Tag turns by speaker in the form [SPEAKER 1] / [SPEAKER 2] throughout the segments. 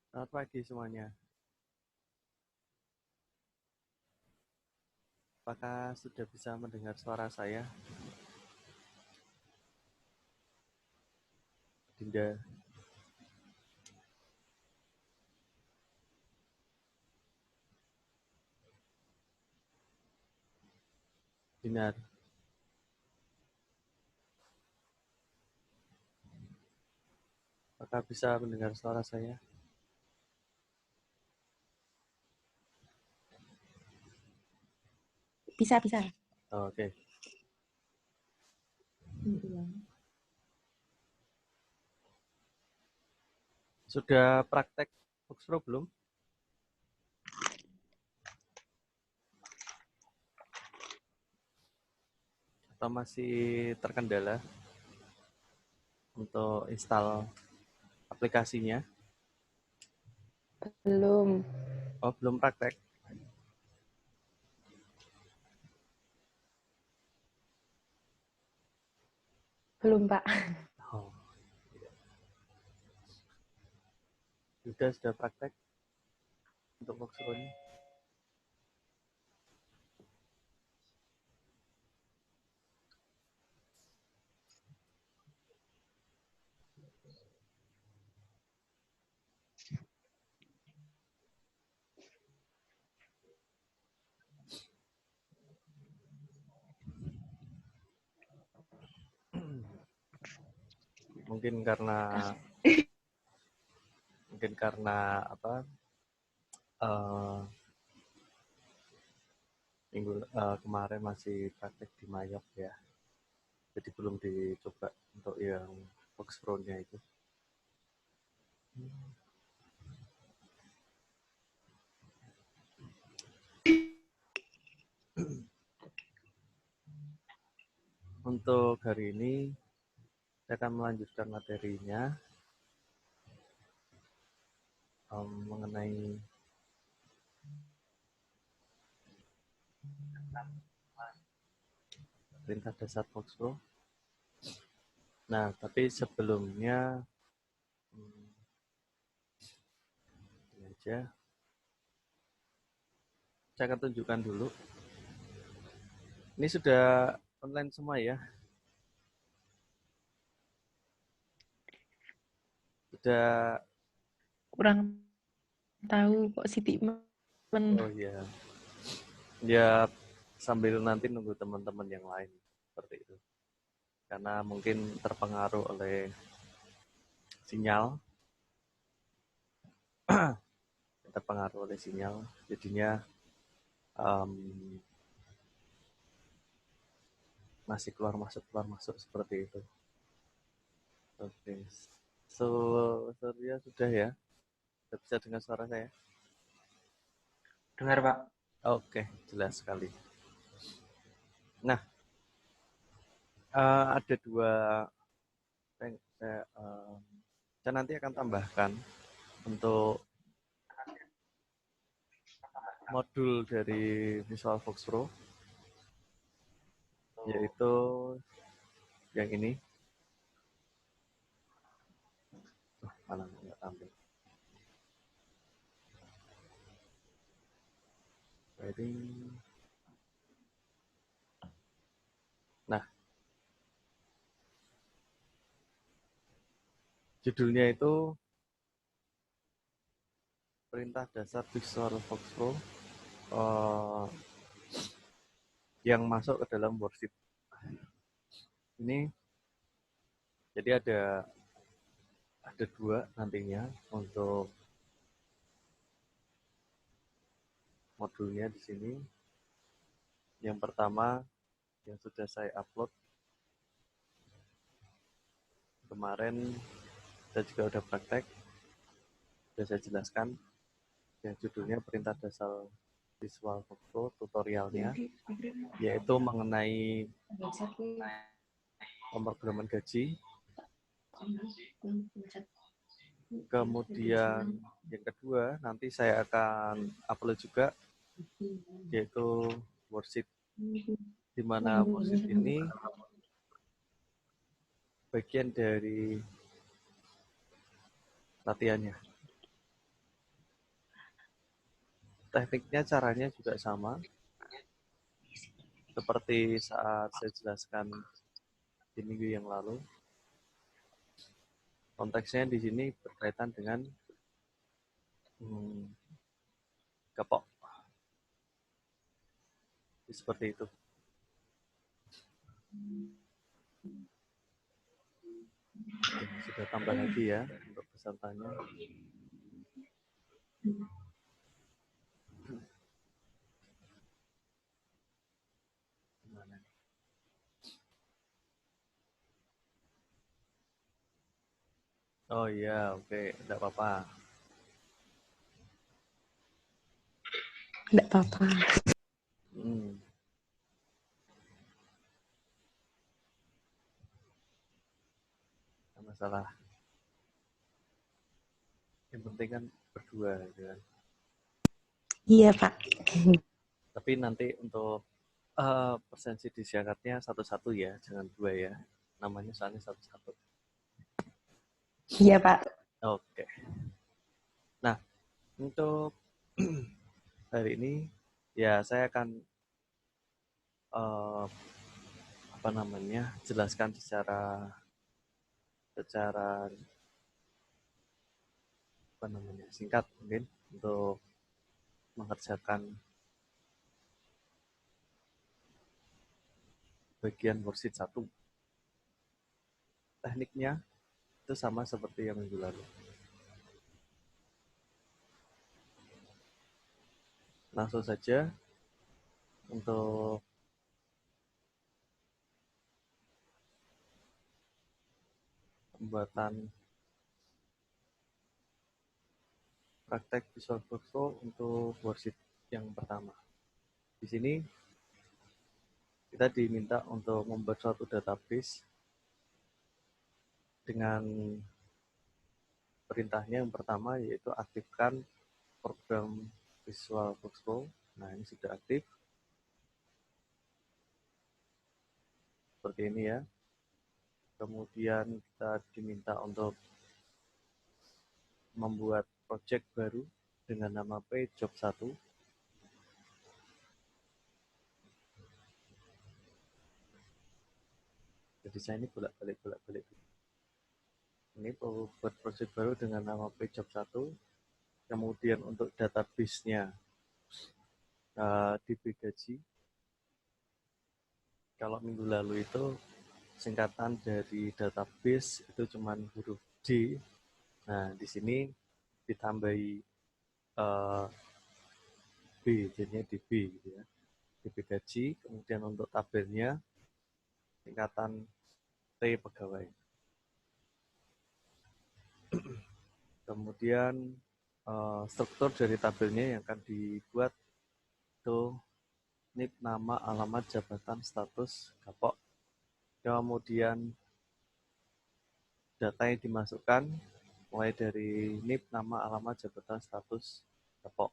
[SPEAKER 1] Selamat pagi semuanya. Apakah sudah bisa mendengar suara saya? Dinda, Dinar, apakah bisa mendengar suara saya?
[SPEAKER 2] Bisa, bisa.
[SPEAKER 1] Oke. Sudah praktek Foxpro belum? Atau masih terkendala untuk install aplikasinya?
[SPEAKER 2] Belum.
[SPEAKER 1] Oh, belum praktek?
[SPEAKER 2] Belum, Pak.
[SPEAKER 1] Oh, sudah praktek untuk Foxpro-nya? Mungkin karena apa? eh, kemarin masih praktek di Mayok ya. Jadi belum dicoba untuk yang Foxpro-nya itu. Untuk hari ini saya akan melanjutkan materinya mengenai perintah dasar Foxpro. Nah, tapi sebelumnya ini aja saya akan tunjukkan dulu. Ini sudah online semua ya? Sudah.
[SPEAKER 2] Kurang tahu kok Siti
[SPEAKER 1] Oh iya. Ya sambil nanti nunggu teman-teman yang lain seperti itu. Karena mungkin terpengaruh oleh sinyal, jadinya um, masih keluar masuk seperti itu. Oke. So, Surya sudah ya? Sudah bisa dengar suara saya?
[SPEAKER 3] Dengar, Pak.
[SPEAKER 1] Oke, jelas sekali. Nah, ada dua saya nanti akan tambahkan untuk modul dari Visual Fox Pro, yaitu yang ini. Mana nggak ambil? Nah, judulnya itu perintah dasar Visual Fox Pro yang masuk ke dalam worksheet. Ini jadi ada dua nantinya untuk modulnya di sini. Yang pertama yang sudah saya upload kemarin, saya juga udah praktek, sudah saya jelaskan, yang judulnya perintah dasar Visual Fox Pro tutorialnya, yaitu mengenai pemrograman gaji. Kemudian yang kedua nanti saya akan upload juga, yaitu worksheet, di mana worksheet ini bagian dari latihannya. tekniknya, caranya juga sama. Seperti saat saya jelaskan di minggu yang lalu. Konteksnya di sini berkaitan dengan gepok. Seperti itu. Oke, sudah tambah lagi ya untuk pesertanya. Gimana? Oh iya, oke, tidak apa-apa.
[SPEAKER 2] Enggak apa-apa.
[SPEAKER 1] Tidak masalah. Yang penting kan berdua, gitu kan.
[SPEAKER 2] Iya, Pak.
[SPEAKER 1] Tapi nanti untuk presensi disyaratnya satu-satu ya, jangan dua ya. Namanya soalnya satu-satu.
[SPEAKER 2] Iya, Pak.
[SPEAKER 1] Oke. Nah, untuk hari ini ya saya akan jelaskan secara singkat mungkin untuk mengerjakan bagian worksheet 1. Tekniknya itu sama seperti yang minggu lalu. Langsung saja untuk pembuatan praktek Visual Workflow untuk worksheet yang pertama. Di sini kita diminta untuk membuat suatu database dengan perintahnya yang pertama yaitu aktifkan program Visual Workflow. Nah, ini sudah aktif. Seperti ini ya. Kemudian kita diminta untuk membuat project baru dengan nama Job 1. Jadi saya ini bolak-balik. Ini buat project baru dengan nama Job 1. Kemudian untuk database-nya DB gaji. Kalau minggu lalu itu singkatan dari database itu cuma huruf D. Nah, di sini ditambahi B, jadinya DB gitu ya. DB gaji, kemudian untuk tabelnya singkatan T pegawai. Kemudian struktur dari tabelnya yang akan dibuat itu NIP, nama, alamat, jabatan, status, gapok. Kemudian data yang dimasukkan mulai dari NIP, nama, alamat, jabatan, status, gapok.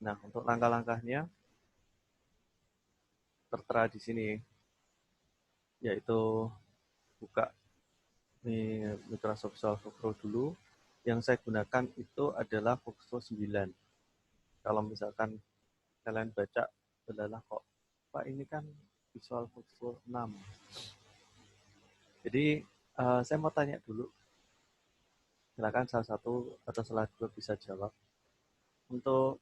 [SPEAKER 1] Nah, untuk langkah-langkahnya tertera di sini, yaitu buka Microsoft Visual Workflow dulu. Yang saya gunakan itu adalah Workflow 9. Kalau misalkan kalian baca, adalah kok, Pak ini kan Visual Workflow 6. Jadi saya mau tanya dulu, silakan salah satu atau salah dua bisa jawab. Untuk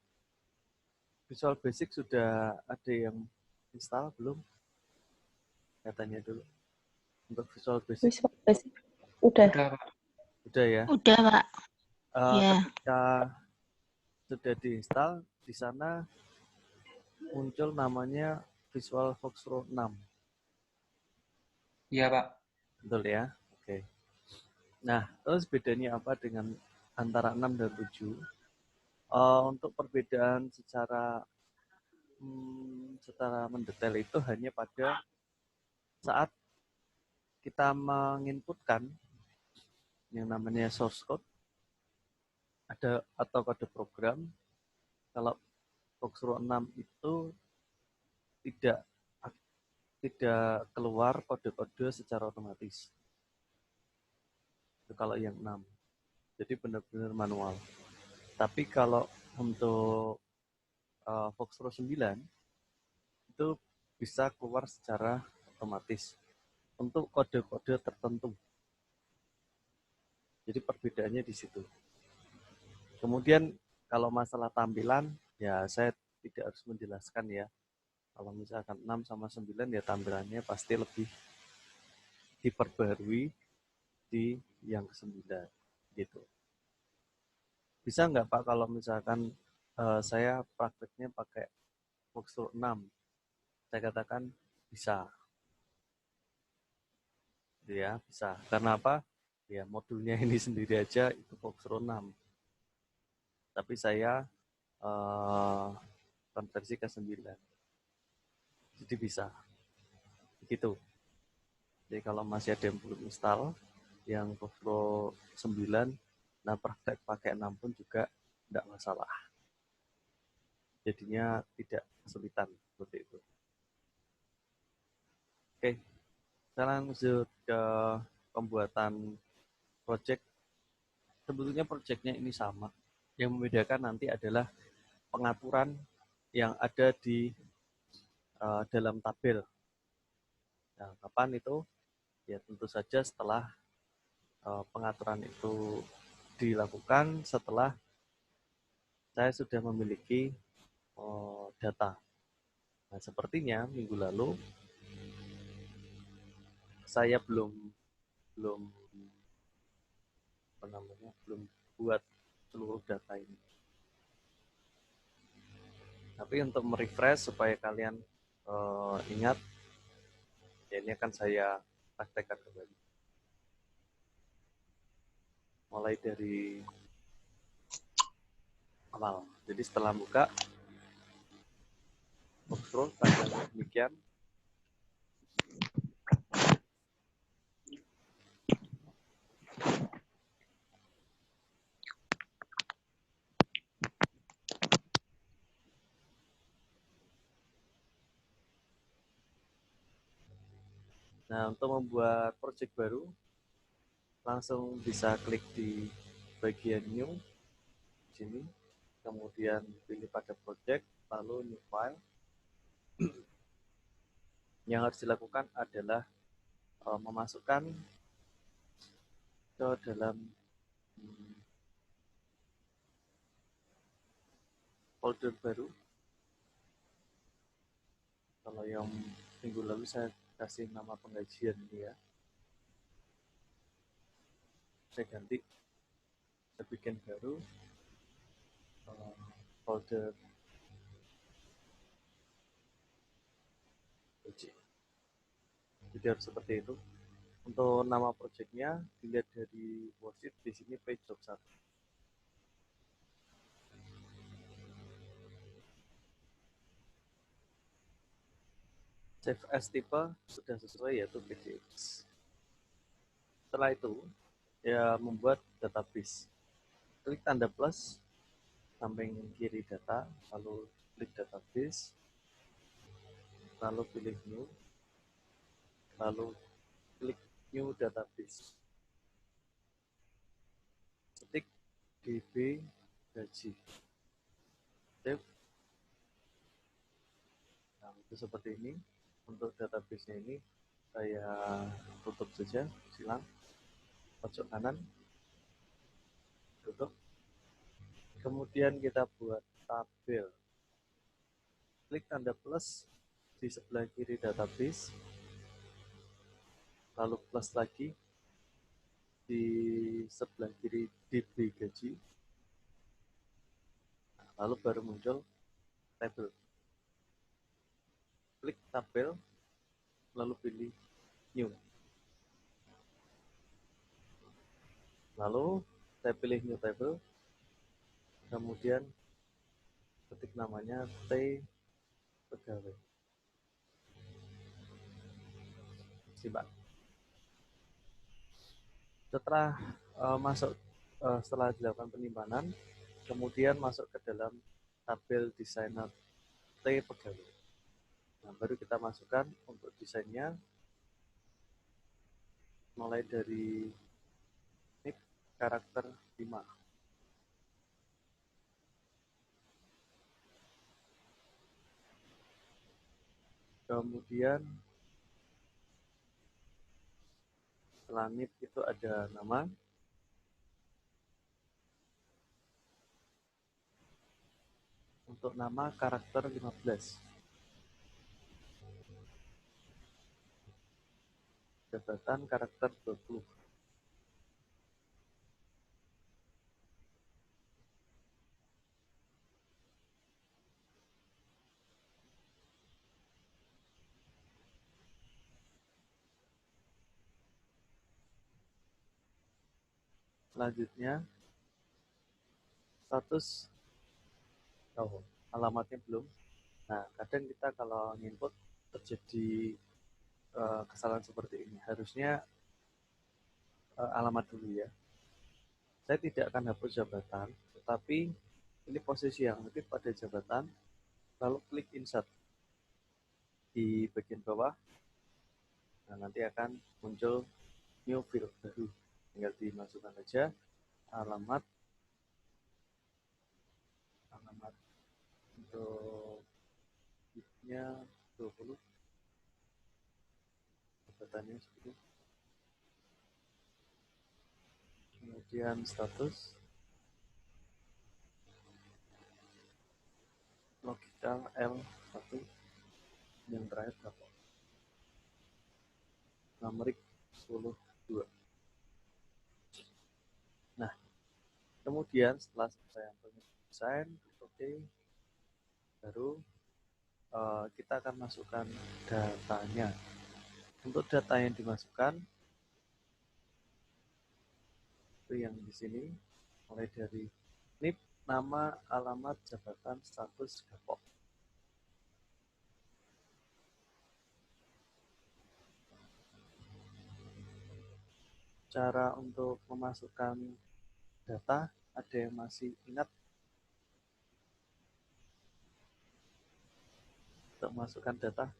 [SPEAKER 1] Visual Basic sudah ada yang install belum? Katanya dulu. Untuk Visual Basic.
[SPEAKER 2] Visual Basic udah.
[SPEAKER 1] Udah ya?
[SPEAKER 3] Udah, Pak.
[SPEAKER 1] Ketika sudah diinstal, di sana muncul namanya Visual Workflow 6.
[SPEAKER 4] Iya, Pak.
[SPEAKER 1] Betul ya? Oke. Nah, terus bedanya apa dengan antara 6 dan 7? Untuk perbedaan secara mendetail itu hanya pada saat kita menginputkan yang namanya source code atau kode program. Kalau Workflow 6 itu tidak keluar kode-kode secara otomatis. Itu kalau yang 6. Jadi benar-benar manual. Tapi kalau untuk Foxtrot 9 itu bisa keluar secara otomatis untuk kode-kode tertentu. Jadi perbedaannya di situ. Kemudian kalau masalah tampilan, ya saya tidak harus menjelaskan ya. Kalau misalkan 6 sama 9 ya tampilannya pasti lebih diperbarui di yang ke-9 gitu. Bisa nggak Pak kalau misalkan saya prakteknya pakai Foxtrot 6? Saya katakan bisa. Ya, bisa. Karena apa? Ya, modulnya ini sendiri aja itu Foxtrot 6. Tapi saya konversi ke 9. Jadi bisa. Begitu. Jadi kalau masih ada yang belum install yang Foxtrot 9, nah praktek pakai 6 pun juga tidak masalah. Jadinya tidak kesulitan seperti itu. Oke, sekarang lanjut ke pembuatan project. Sebetulnya projectnya ini sama. Yang membedakan nanti adalah pengaturan yang ada di dalam tabel. Nah, kapan itu? Ya tentu saja setelah pengaturan itu dilakukan setelah saya sudah memiliki data. Nah, sepertinya minggu lalu saya belum belum buat seluruh data ini. Tapi untuk merefresh supaya kalian ingat, ya ini akan saya praktekkan kembali. Mulai dari awal. Jadi setelah buka Foxtrot tampilannya demikian. Nah, untuk membuat project baru, langsung bisa klik di bagian new sini, kemudian pilih pada project, lalu new file. Yang harus dilakukan adalah memasukkan ke dalam folder baru. Kalau yang minggu lalu saya kasih nama penggajian ini ya, saya ganti, saya bikin baru folder project. Jadi harus seperti itu. Untuk nama projectnya dilihat dari worksheet, di sini page job 1. Save as tipe sudah sesuai yaitu PDX. Setelah itu ya membuat database. Klik tanda plus samping kiri data, lalu klik database, lalu pilih new, lalu klik new database. Ketik db gaji. Save. Nah, itu seperti ini. Untuk database-nya ini saya tutup saja, silang. Pojok kanan, tutup. Kemudian kita buat tabel. Klik tanda plus di sebelah kiri database, lalu plus lagi di sebelah kiri db gaji, lalu baru muncul tabel. Klik tabel, lalu pilih new. Lalu saya pilih new table, kemudian ketik namanya T pegawai. Simak. Setelah setelah dilakukan penyimpanan, kemudian masuk ke dalam tabel desainer T pegawai. Nah, baru kita masukkan untuk desainnya, mulai dari ini karakter 5. Kemudian setelah NIP itu ada nama. Untuk nama karakter 15. Jabatan karakter 20. Selanjutnya status, alamatnya belum. Nah, kadang kita kalau input terjadi kesalahan seperti ini. Harusnya alamat dulu ya. Saya tidak akan hapus jabatan, tetapi ini posisi yang aktif pada jabatan, lalu klik insert di bagian bawah. Nah, nanti akan muncul new field baru. Tinggal dimasukkan aja alamat untuk nya 20, jabatannya 10. Kemudian status logikal L1 yang terakhir berapa? Numerik 10 2. Nah, kemudian setelah saya desain, oke, baru kita akan masukkan datanya. Untuk data yang dimasukkan itu yang di sini, mulai dari NIP, nama, alamat, jabatan, status, gapok. Cara untuk memasukkan data, ada yang masih ingat? Untuk memasukkan data,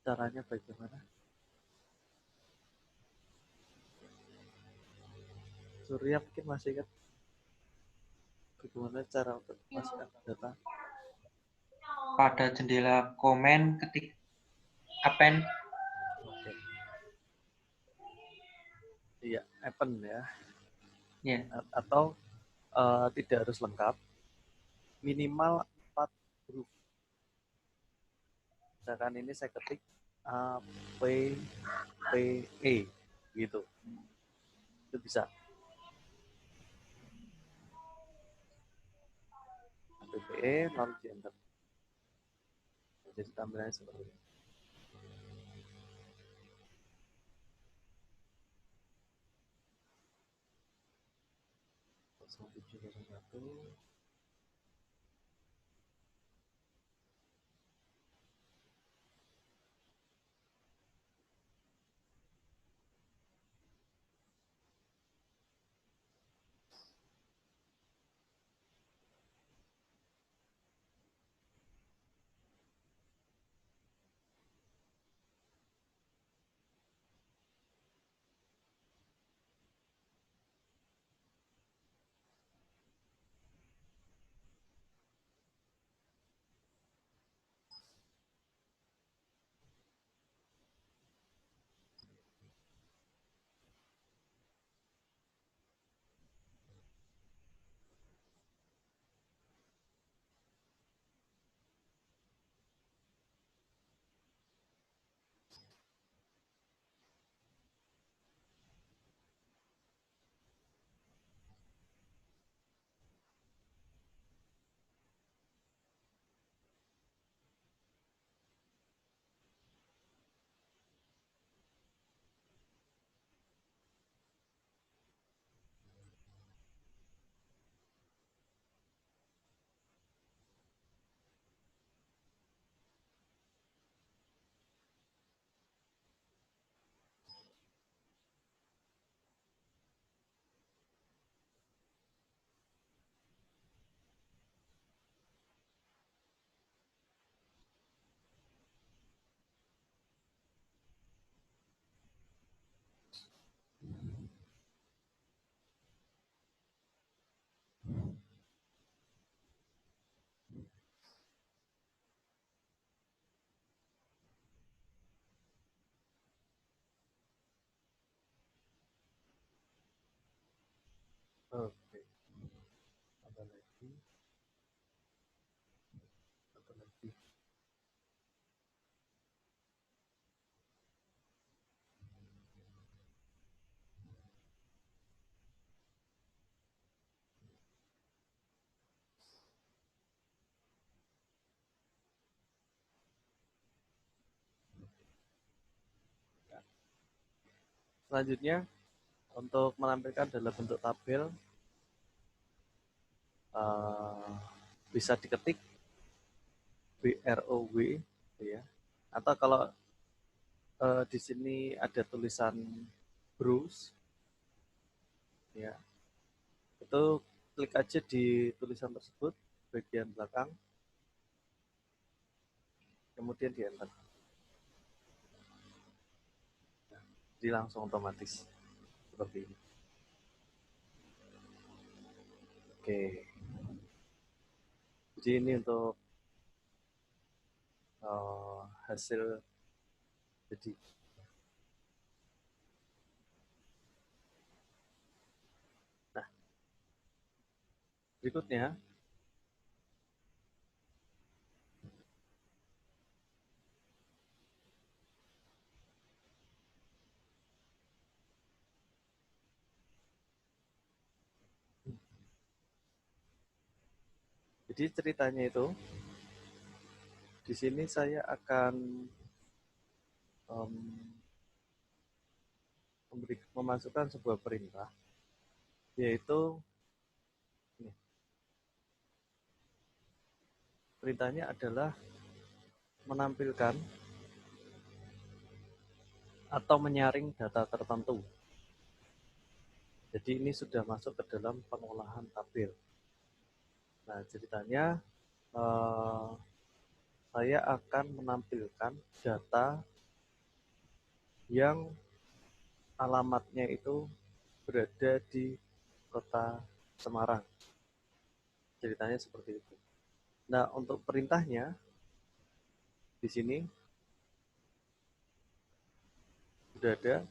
[SPEAKER 1] caranya bagaimana? Surya mungkin masih ingat bagaimana cara untuk memasukkan data?
[SPEAKER 3] Pada jendela komen ketik append.
[SPEAKER 1] Oke. Iya, append ya.
[SPEAKER 3] Ya.
[SPEAKER 1] Atau tidak harus lengkap, minimal 4 huruf. Misalkan ini saya ketik A, P, P, E gitu. Itu bisa. PPE lalu di enter. Jadi tampilannya seperti ini. Satu. Oke. Apa lagi? Apa lagi? Selanjutnya, untuk menampilkan dalam bentuk tabel, bisa diketik BROW, ya. Atau kalau di sini ada tulisan browse, ya, itu klik aja di tulisan tersebut bagian belakang, kemudian di enter. Jadi langsung otomatis seperti ini. Oke. Jadi ini untuk hasil jadi. Nah, berikutnya jadi ceritanya itu di sini saya akan memasukkan sebuah perintah, yaitu ini. Perintahnya adalah menampilkan atau menyaring data tertentu. Jadi ini sudah masuk ke dalam pengolahan tabel. Nah, ceritanya saya akan menampilkan data yang alamatnya itu berada di kota Semarang. Ceritanya seperti itu. Nah, untuk perintahnya di sini sudah ada,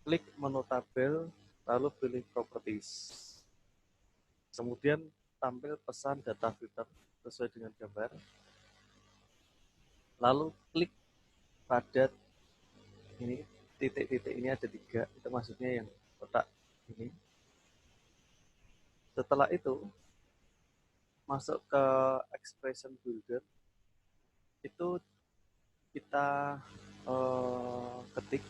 [SPEAKER 1] klik menu tabel, lalu pilih properties. Kemudian tampil pesan data filter sesuai dengan gambar. Lalu klik pada ini, titik-titik ini ada 3, itu maksudnya yang kotak ini. Setelah itu masuk ke expression builder, itu kita ketik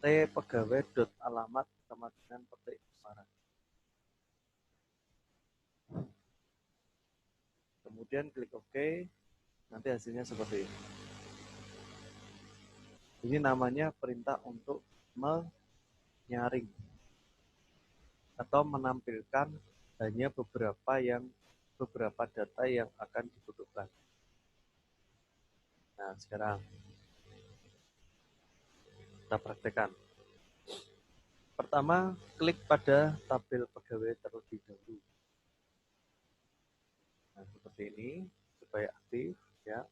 [SPEAKER 1] tpegawai.alamat sama dengan petik Semarang. Kemudian klik OK, nanti hasilnya seperti ini. Ini namanya perintah untuk menyaring atau menampilkan hanya beberapa data yang akan dibutuhkan. Nah, sekarang kita praktekkan. Pertama, klik pada tabel pegawai terlebih dahulu. Nah, seperti ini supaya aktif, ya.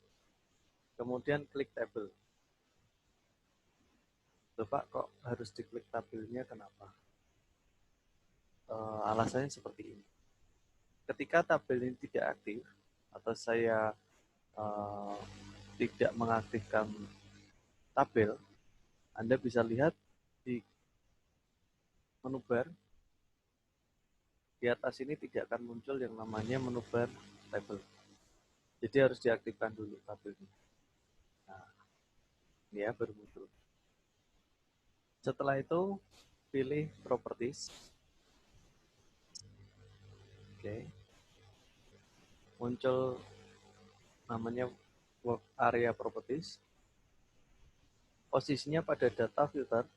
[SPEAKER 1] Kemudian klik tabel. Pak, kok harus diklik tabelnya, kenapa? Alasannya seperti ini. Ketika tabel ini tidak aktif atau saya tidak mengaktifkan tabel, Anda bisa lihat di menu bar di atas ini tidak akan muncul yang namanya menu bar tabel. Jadi harus diaktifkan dulu tabelnya. Nah, ini ya baru muncul. Setelah itu pilih properties. Oke. Muncul namanya work area properties. Posisinya pada data filter.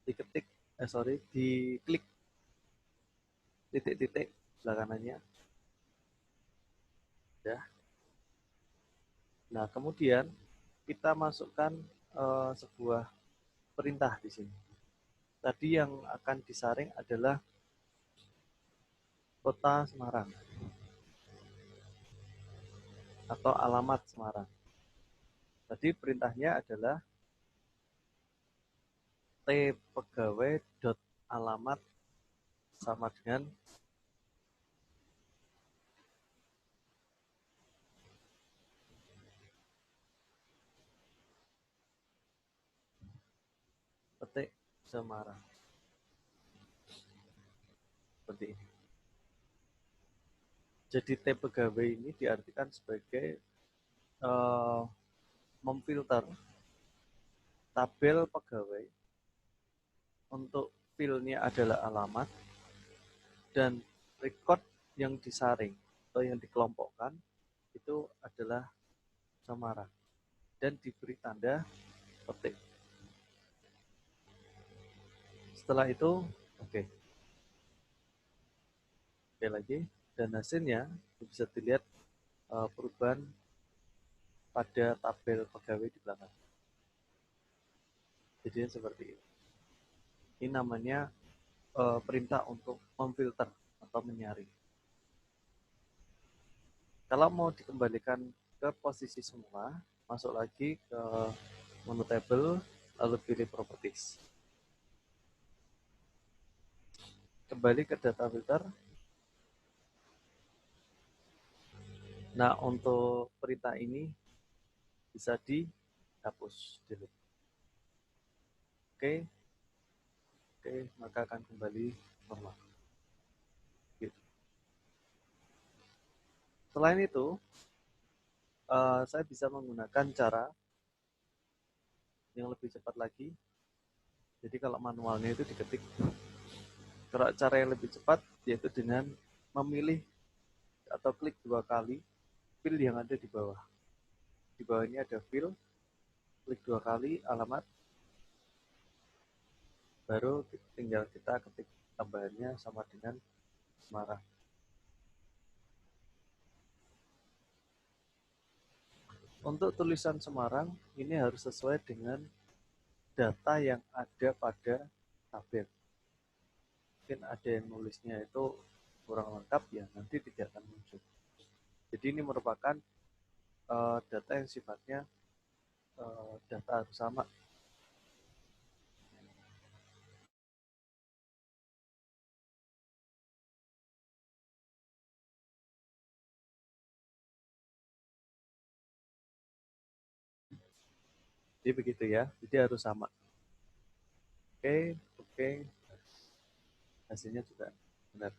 [SPEAKER 1] Diklik titik-titik sebelah kanannya. Ya. Nah, kemudian kita masukkan sebuah perintah di sini. Tadi yang akan disaring adalah kota Semarang atau alamat Semarang. Tadi perintahnya adalah tpegawai.alamat sama dengan petik Semarang. Seperti ini. Jadi T pegawai ini diartikan sebagai memfilter tabel pegawai untuk filenya adalah alamat dan record yang disaring atau yang dikelompokkan itu adalah Semarang dan diberi tanda petik. Setelah itu, oke lagi, dan hasilnya bisa dilihat perubahan pada tabel pegawai di belakang. Jadi seperti ini. Ini namanya perintah untuk memfilter atau menyaring. Kalau mau dikembalikan ke posisi semula, masuk lagi ke menu table, lalu pilih properties. Kembali ke data filter. Nah, untuk perintah ini bisa dihapus, delete. Oke, maka akan kembali normal. Gitu. Selain itu, saya bisa menggunakan cara yang lebih cepat lagi. Jadi kalau manualnya itu diketik. Cara yang lebih cepat yaitu dengan memilih atau klik 2 kali fil yang ada di bawah. Di bawah ini ada fil, klik 2 kali alamat, baru tinggal kita ketik tambahannya sama dengan Semarang. Untuk tulisan Semarang, ini harus sesuai dengan data yang ada pada tabel. Mungkin ada yang nulisnya itu kurang lengkap, ya nanti tidak akan muncul. Jadi ini merupakan data yang sifatnya data harus sama. Jadi begitu ya, jadi harus sama. Oke. Hasilnya juga benar.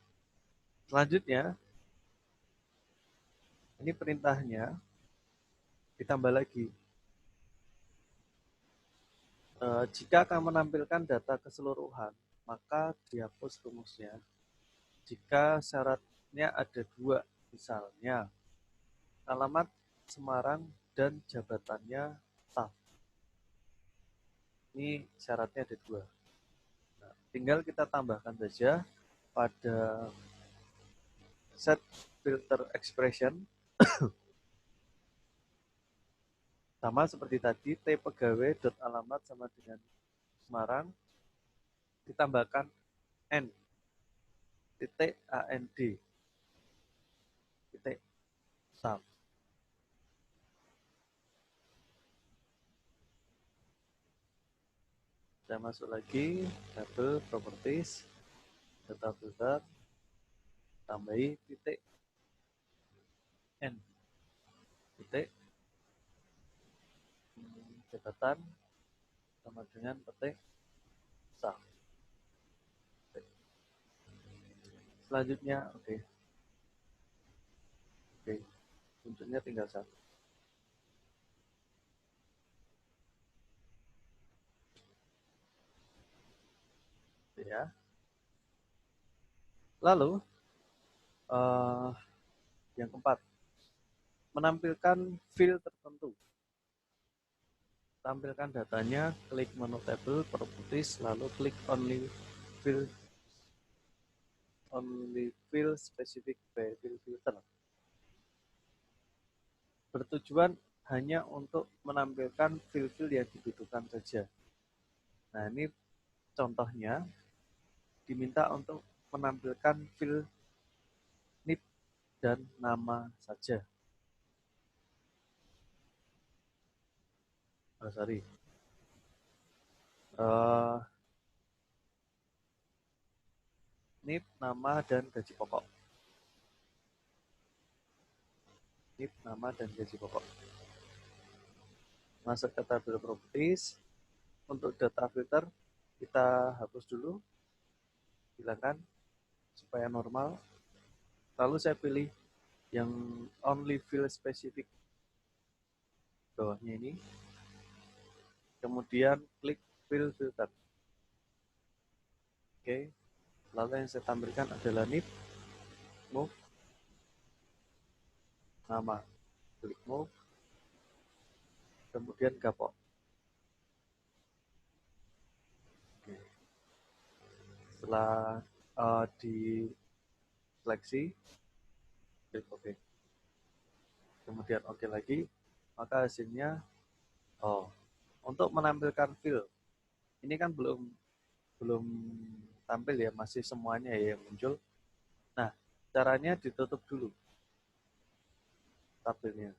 [SPEAKER 1] Selanjutnya, ini perintahnya ditambah lagi. Jika akan menampilkan data keseluruhan, maka dihapus rumusnya. Jika syaratnya ada 2, misalnya alamat Semarang dan jabatannya staf. Ini syaratnya ada 2. Nah, tinggal kita tambahkan saja pada set filter expression sama seperti tadi, T pegawai dot alamat sama dengan Semarang, ditambahkan N titik AND titik staf. Saya masuk lagi, table properties, data filter, tambahi titik N titik jabatan sama dengan petik staf. Selanjutnya, oke, untuknya tinggal 1. Ya. Lalu yang keempat, menampilkan field tertentu. Tampilkan datanya, klik menu table, properties, lalu klik only field specific by field filter. Bertujuan hanya untuk menampilkan field-field yang dibutuhkan saja. Nah, ini contohnya diminta untuk menampilkan field NIP dan nama saja. Ini NIP, nama, dan gaji pokok. NIP, nama, dan gaji pokok. Masuk ke tabel properties. Untuk data filter, kita hapus dulu. Hilangkan supaya normal. Lalu saya pilih yang only field specific. Bawahnya ini. Kemudian klik field filter. Oke. Lalu yang saya tampilkan adalah NIP, move, nama, klik move, kemudian gapok. Oke. Setelah di seleksi, klik OK. Kemudian OK lagi, maka hasilnya, untuk menampilkan field, ini kan belum tampil ya, masih semuanya ya yang muncul. Nah, caranya ditutup dulu tabelnya.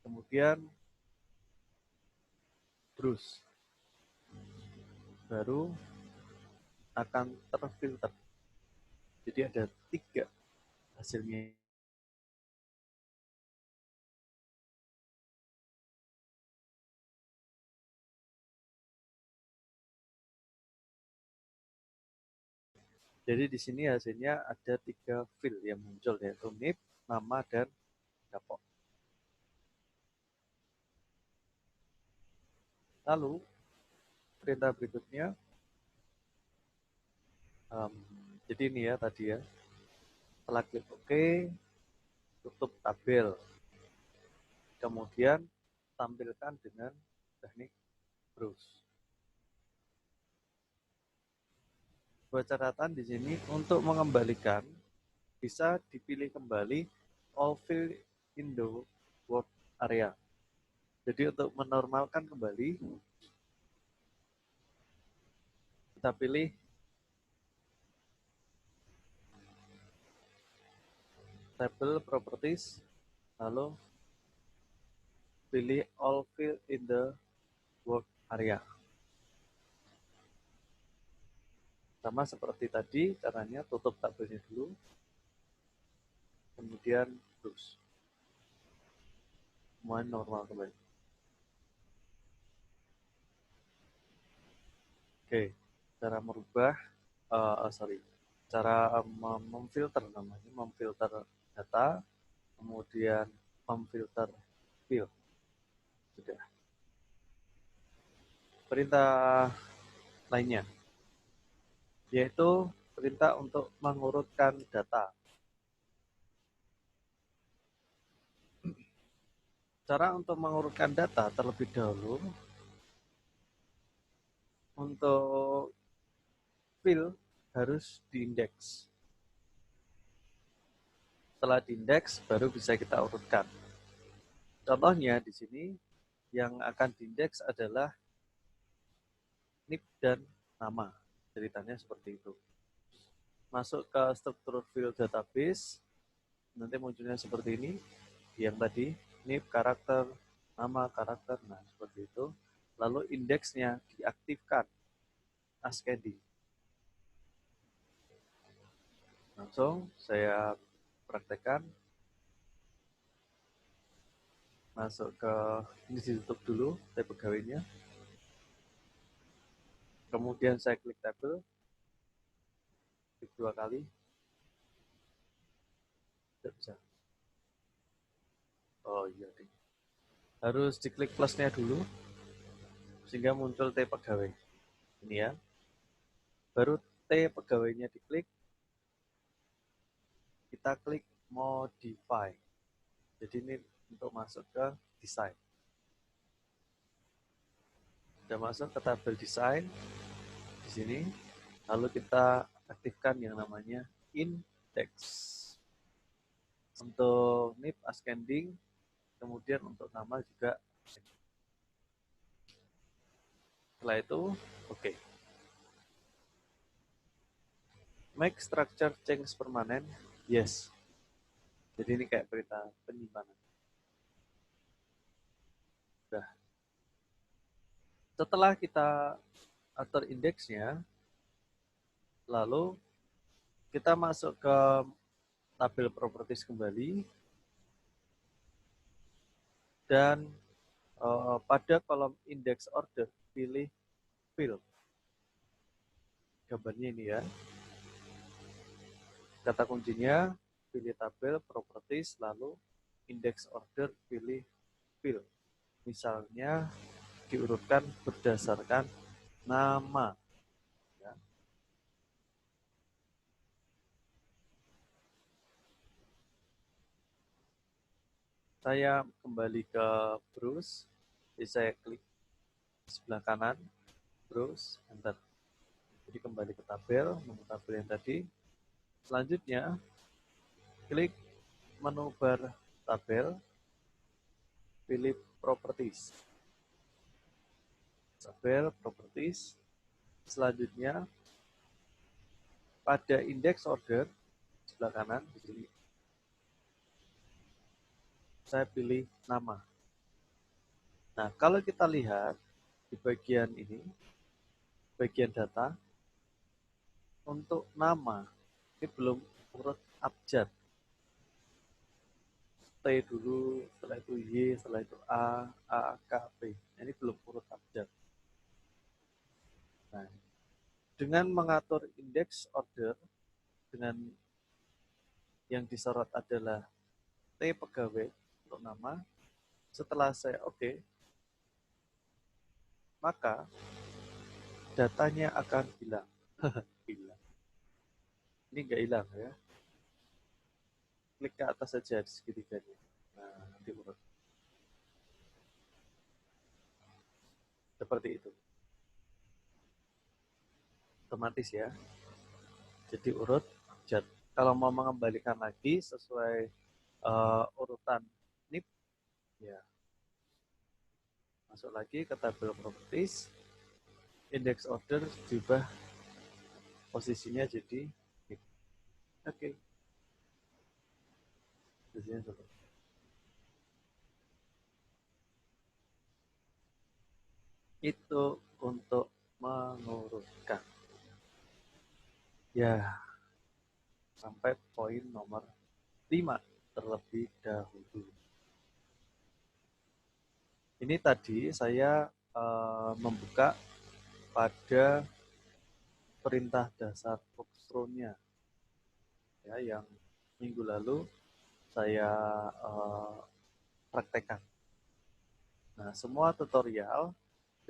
[SPEAKER 1] Kemudian browse. Baru akan terfilter. Jadi ada 3 hasilnya. Jadi di sini hasilnya ada 3 field yang muncul, yaitu NIP, nama, dan gapok. Lalu perintah berikutnya, jadi ini ya tadi ya, setelah klik OK, tutup tabel, kemudian tampilkan dengan teknik browse. Buat catatan di sini, untuk mengembalikan bisa dipilih kembali all field in the work area. Jadi untuk menormalkan kembali, kita pilih table properties, lalu pilih all field in the work area. Sama seperti tadi, caranya tutup tabelnya dulu, kemudian terus. Semua normal kembali. Oke, cara merubah, cara memfilter namanya, memfilter data, kemudian memfilter field. Sudah. Perintah lainnya, yaitu perintah untuk mengurutkan data. Cara untuk mengurutkan data terlebih dahulu, untuk field harus diindeks. Setelah diindeks, baru bisa kita urutkan. Contohnya di sini, yang akan diindeks adalah NIP dan nama. Ceritanya seperti itu. Masuk ke struktur field database, nanti munculnya seperti ini. Yang tadi, NIP karakter, nama karakter, nah seperti itu. Lalu indeksnya diaktifkan, ascending. Langsung saya praktekkan. Masuk ke, ini ditutup dulu tab pegawainya. Kemudian saya klik tabel, klik 2 kali. Tidak bisa. Oh iya deh. Harus diklik plusnya dulu, sehingga muncul T pegawai. Ini ya. Baru T pegawainya diklik, kita klik modify. Jadi ini untuk masuk ke desain. Sudah masuk ke tabel desain di sini. Lalu kita aktifkan yang namanya index. Untuk NIP ascending, kemudian untuk nama juga. Setelah itu, oke. Make structure change permanent, yes. Jadi ini kayak perintah penyimpanan. Sudah. Setelah kita atur indeksnya, lalu Kita masuk ke tabel properties kembali. Dan pada kolom index order, pilih field. Gambarnya ini ya. Kata kuncinya, pilih tabel, properties, lalu index order, pilih field. Misalnya, diurutkan berdasarkan nama. Ya. Saya kembali ke browse, jadi saya klik di sebelah kanan, browse, enter. Jadi kembali ke tabel, menu tabel yang tadi. Selanjutnya, klik menu bar tabel, pilih properties. Tabel, properties. Selanjutnya, pada index order, sebelah kanan, di sini, saya pilih nama. Nah, kalau kita lihat di bagian ini, bagian data, untuk nama, ini belum urut abjad. T dulu, setelah itu Y, setelah itu A, K, P. Ini belum urut abjad. Nah, dengan mengatur index order, dengan yang disorot adalah T pegawai untuk nama, setelah saya oke, maka datanya akan hilang. Hilang. Ini nggak hilang ya. Klik ke atas saja di segitiganya. Nah, nanti urut. Seperti itu. Otomatis ya. Jadi urut abjad. Kalau mau mengembalikan lagi sesuai urutan NIP, ya masuk lagi ke tabel properties, index order diubah posisinya jadi NIP. Oke. Itu untuk mengurutkan. Ya, sampai poin nomor 5 terlebih dahulu. Ini tadi saya membuka pada perintah dasar Foxtron-nya, ya, yang minggu lalu saya praktekkan. Nah, semua tutorial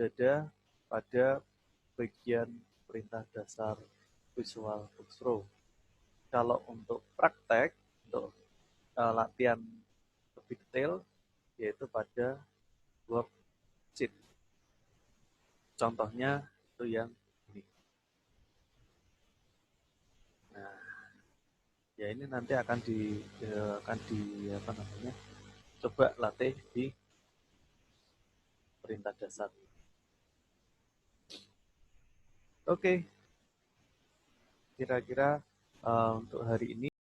[SPEAKER 1] ada pada bagian perintah dasar Visual Foxtron. Kalau untuk praktek, untuk latihan lebih detail, yaitu pada worksheet. Contohnya itu yang ini. Nah, ya ini nanti akan coba latih di perintah dasar. Oke, kira-kira untuk hari ini